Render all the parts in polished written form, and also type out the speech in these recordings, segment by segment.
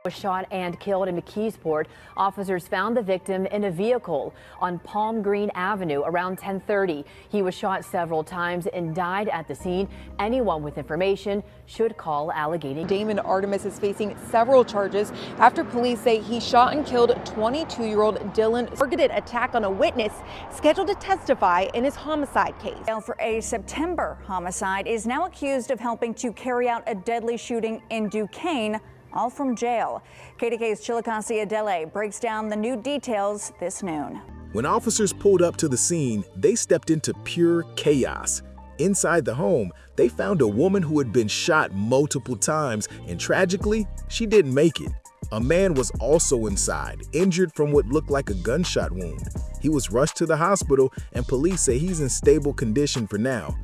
Was shot and killed in McKeesport. Officers found the victim in a vehicle on Palm Green Avenue around 10:30. He was shot several times and died at the scene. Anyone with information should call Allegheny. Damon Artemis is facing several charges after police say he shot and killed 22-year-old Dylan. Targeted attack on a witness scheduled to testify in his homicide case. For a September homicide is now accused of helping to carry out a deadly shooting in Duquesne, all from jail. KDK's Chillicothe Adele breaks down the new details this noon. When officers pulled up to the scene, they stepped into pure chaos. Inside the home, they found a woman who had been shot multiple times, and tragically, she didn't make it. A man was also inside, injured from what looked like a gunshot wound. He was rushed to the hospital, and police say he's in stable condition for now.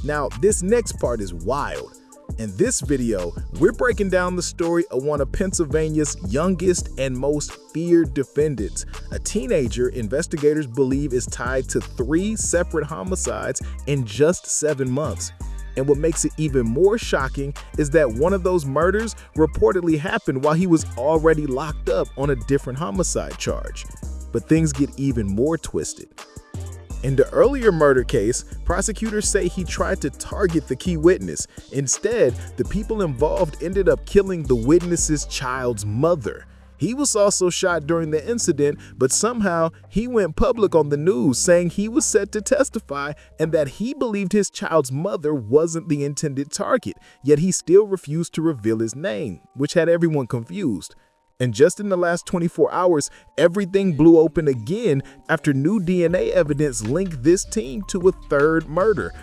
Now, this next part is wild. In this video, we're breaking down the story of one of Pennsylvania's youngest and most feared defendants, a teenager investigators believe is tied to 3 separate homicides in just 7 months. And what makes it even more shocking is that one of those murders reportedly happened while he was already locked up on a different homicide charge. But things get even more twisted. In the earlier murder case, prosecutors say he tried to target the key witness. Instead, the people involved ended up killing the witness's child's mother. He was also shot during the incident, but somehow he went public on the news saying he was set to testify and that he believed his child's mother wasn't the intended target, yet he still refused to reveal his name, which had everyone confused. And just in the last 24 hours, everything blew open again after new DNA evidence linked this teen to a 3rd murder,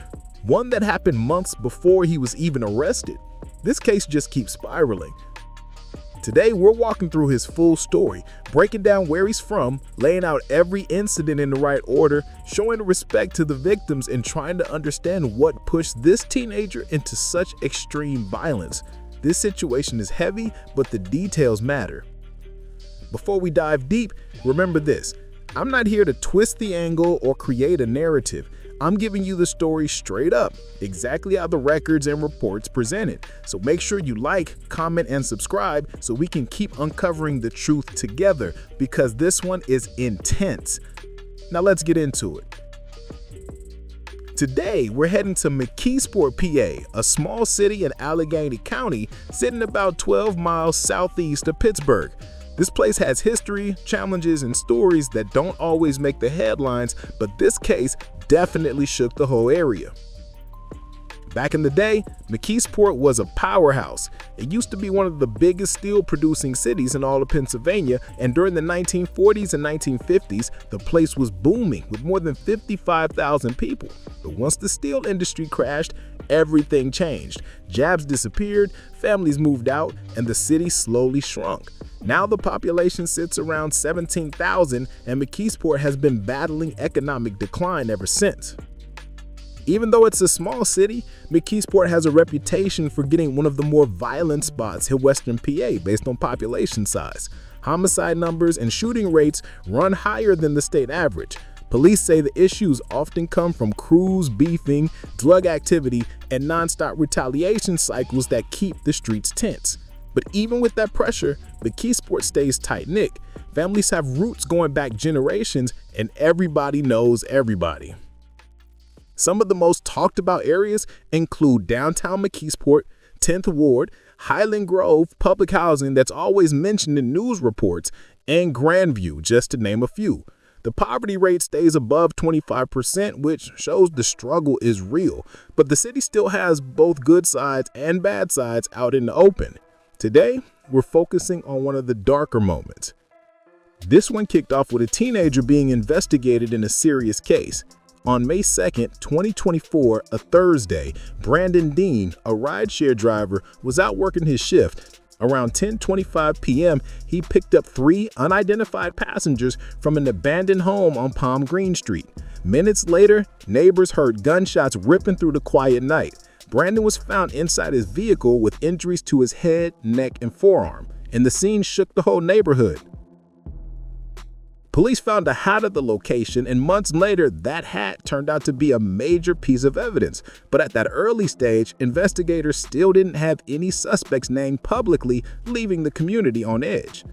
one that happened months before he was even arrested. This case just keeps spiraling. Today, we're walking through his full story, breaking down where he's from, laying out every incident in the right order, showing respect to the victims, and trying to understand what pushed this teenager into such extreme violence. This situation is heavy, but the details matter. Before we dive deep, remember this: I'm not here to twist the angle or create a narrative. I'm giving you the story straight up, exactly how the records and reports present it. So make sure you like, comment, and subscribe so we can keep uncovering the truth together, because this one is intense. Now let's get into it. Today, we're heading to McKeesport, PA, a small city in Allegheny County, sitting about 12 miles southeast of Pittsburgh. This place has history, challenges, and stories that don't always make the headlines, but this case definitely shook the whole area. Back in the day, McKeesport was a powerhouse. It used to be one of the biggest steel-producing cities in all of Pennsylvania, and during the 1940s and 1950s, the place was booming with more than 55,000 people. But once the steel industry crashed, everything changed. Jobs disappeared, families moved out, and the city slowly shrunk. Now the population sits around 17,000, and McKeesport has been battling economic decline ever since. Even though it's a small city, McKeesport has a reputation for getting one of the more violent spots in Western PA based on population size. Homicide numbers and shooting rates run higher than the state average. Police say the issues often come from crews beefing, drug activity, and nonstop retaliation cycles that keep the streets tense. But even with that pressure, McKeesport stays tight-knit. Families have roots going back generations, and everybody knows everybody. Some of the most talked about areas include downtown McKeesport, 10th Ward, Highland Grove public housing that's always mentioned in news reports, and Grandview, just to name a few. The poverty rate stays above 25%, which shows the struggle is real, but the city still has both good sides and bad sides out in the open. Today, we're focusing on one of the darker moments. This one kicked off with a teenager being investigated in a serious case. On May 2nd, 2024, a Thursday, Brandon Dean, a rideshare driver, was out working his shift. Around 10:25 p.m., he picked up 3 unidentified passengers from an abandoned home on Palm Green Street. Minutes later, neighbors heard gunshots ripping through the quiet night. Brandon was found inside his vehicle with injuries to his head, neck, and forearm, and the scene shook the whole neighborhood. Police found a hat at the location, and months later, that hat turned out to be a major piece of evidence. But at that early stage, investigators still didn't have any suspects named publicly, leaving the community on edge.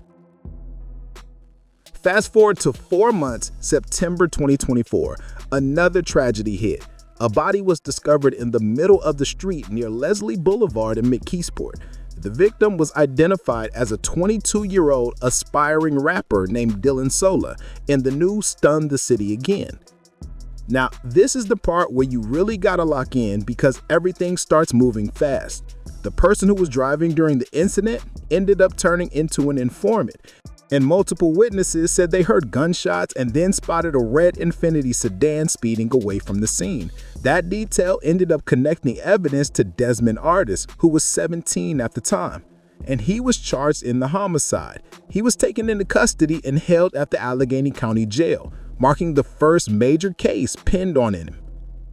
Fast forward to 4 months, September 2024, another tragedy hit. A body was discovered in the middle of the street near Leslie Boulevard in McKeesport. The victim was identified as a 22-year-old aspiring rapper named Dylan Sola, and the news stunned the city again. Now, this is the part where you really gotta lock in because everything starts moving fast. The person who was driving during the incident ended up turning into an informant, and multiple witnesses said they heard gunshots and then spotted a red Infiniti sedan speeding away from the scene. That detail ended up connecting evidence to Desmond Artis, who was 17 at the time, and he was charged in the homicide. He was taken into custody and held at the Allegheny County Jail, marking the first major case pinned on him.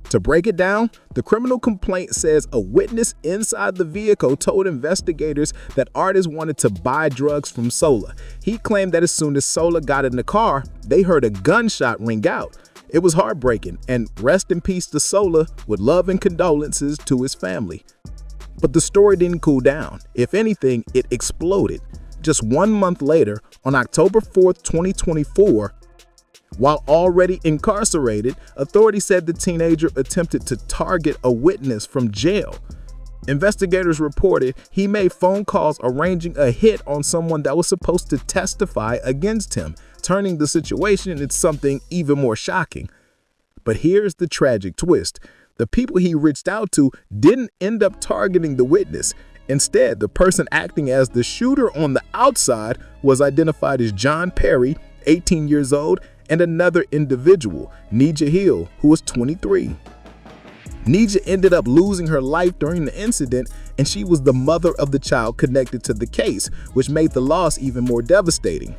To break it down, the criminal complaint says a witness inside the vehicle told investigators that Artis wanted to buy drugs from Sola. He claimed that as soon as Sola got in the car, they heard a gunshot ring out. It was heartbreaking, and rest in peace to Sola, with love and condolences to his family. But the story didn't cool down. If anything, it exploded. Just 1 month later, on October 4th, 2024, while already incarcerated, authorities said the teenager attempted to target a witness from jail. Investigators reported he made phone calls arranging a hit on someone that was supposed to testify against him, turning the situation into something even more shocking. But here's the tragic twist. The people he reached out to didn't end up targeting the witness. Instead, the person acting as the shooter on the outside was identified as John Perry, 18 years old, and another individual, Nija Hill, who was 23. Nija ended up losing her life during the incident, and she was the mother of the child connected to the case, which made the loss even more devastating.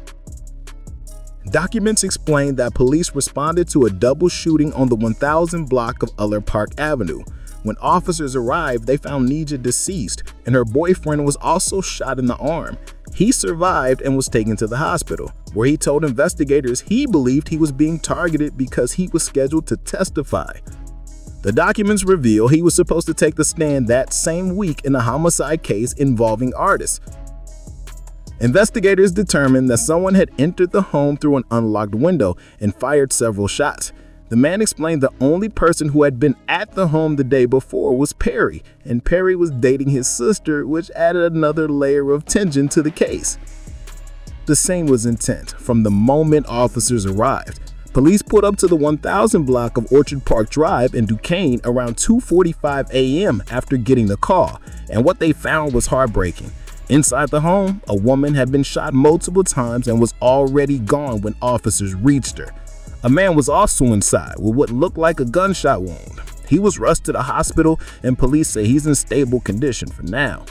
Documents explain that police responded to a double shooting on the 1000 block of Uller Park Avenue. When officers arrived, they found Nija deceased, and her boyfriend was also shot in the arm. He survived and was taken to the hospital, where he told investigators he believed he was being targeted because he was scheduled to testify. The documents reveal he was supposed to take the stand that same week in a homicide case involving Artis. Investigators determined that someone had entered the home through an unlocked window and fired several shots. The man explained the only person who had been at the home the day before was Perry, and Perry was dating his sister, which added another layer of tension to the case. The scene was intense from the moment officers arrived. Police pulled up to the 1000 block of Orchard Park Drive in Duquesne around 2:45 a.m. after getting the call, and what they found was heartbreaking. Inside the home, a woman had been shot multiple times and was already gone when officers reached her. A man was also inside with what looked like a gunshot wound. He was rushed to the hospital, and police say he's in stable condition for now.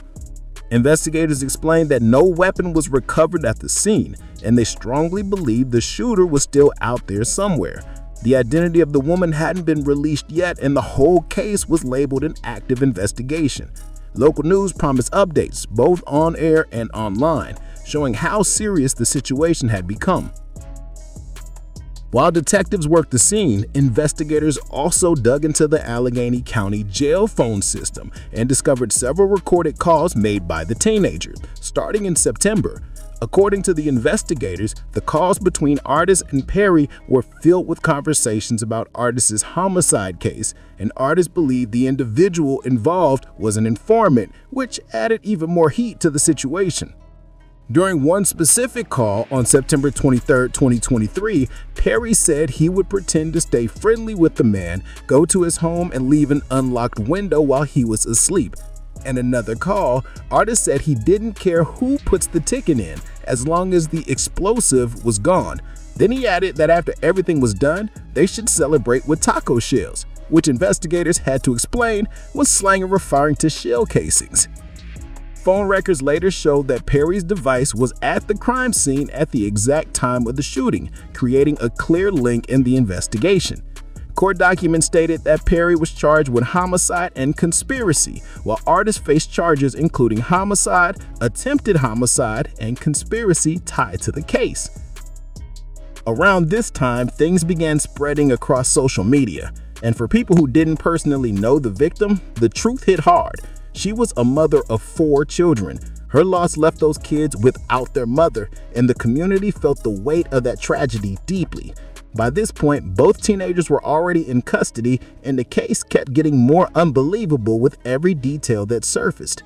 Investigators explained that no weapon was recovered at the scene, and they strongly believed the shooter was still out there somewhere. The identity of the woman hadn't been released yet, and the whole case was labeled an active investigation. Local news promised updates, both on air and online, showing how serious the situation had become. While detectives worked the scene, investigators also dug into the Allegheny County jail phone system and discovered several recorded calls made by the teenager, starting in September. According to the investigators, the calls between Artis and Perry were filled with conversations about Artis's homicide case, and Artis believed the individual involved was an informant, which added even more heat to the situation. During one specific call on September 23, 2023, Perry said he would pretend to stay friendly with the man, go to his home, and leave an unlocked window while he was asleep. In another call, Artis said he didn't care who puts the ticket in, as long as the explosive was gone. Then he added that after everything was done, they should celebrate with taco shells, which investigators had to explain was slang referring to shell casings. Phone records later showed that Perry's device was at the crime scene at the exact time of the shooting, creating a clear link in the investigation. Court documents stated that Perry was charged with homicide and conspiracy, while Artis faced charges including homicide, attempted homicide, and conspiracy tied to the case. Around this time, things began spreading across social media. And for people who didn't personally know the victim, the truth hit hard. She was a mother of 4 children. Her loss left those kids without their mother, and the community felt the weight of that tragedy deeply. By this point, both teenagers were already in custody, and the case kept getting more unbelievable with every detail that surfaced.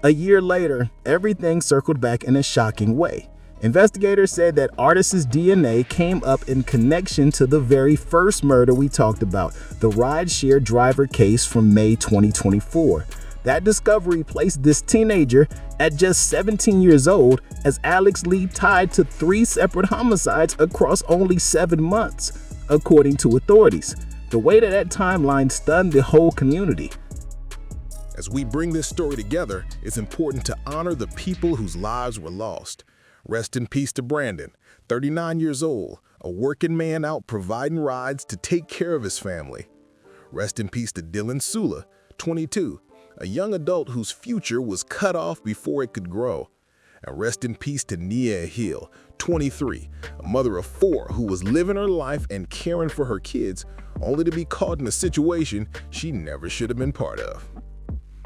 A year later, everything circled back in a shocking way. Investigators said that Artis's DNA came up in connection to the very first murder we talked about, the rideshare driver case from May 2024. That discovery placed this teenager at just 17 years old as Alex Lee tied to 3 separate homicides across only 7 months, according to authorities. The weight of that timeline stunned the whole community. As we bring this story together, it's important to honor the people whose lives were lost. Rest in peace to Brandon, 39 years old, a working man out providing rides to take care of his family. Rest in peace to Dylan Sula, 22, a young adult whose future was cut off before it could grow. And rest in peace to Nia Hill, 23, a mother of 4 who was living her life and caring for her kids, only to be caught in a situation she never should have been part of.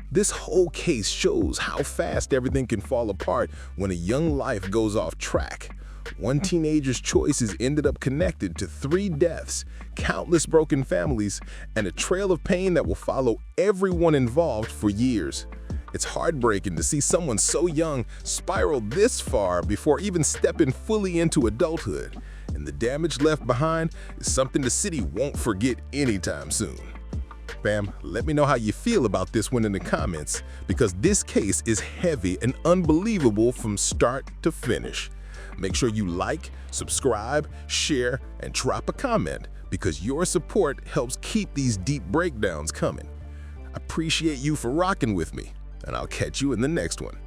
This whole case shows how fast everything can fall apart when a young life goes off track. One teenager's choices ended up connected to 3 deaths, countless broken families, and a trail of pain that will follow everyone involved for years. It's heartbreaking to see someone so young spiral this far before even stepping fully into adulthood. And the damage left behind is something the city won't forget anytime soon. Fam, let me know how you feel about this one in the comments, because this case is heavy and unbelievable from start to finish. Make sure you like, subscribe, share, and drop a comment, because your support helps keep these deep breakdowns coming. I appreciate you for rocking with me, and I'll catch you in the next one.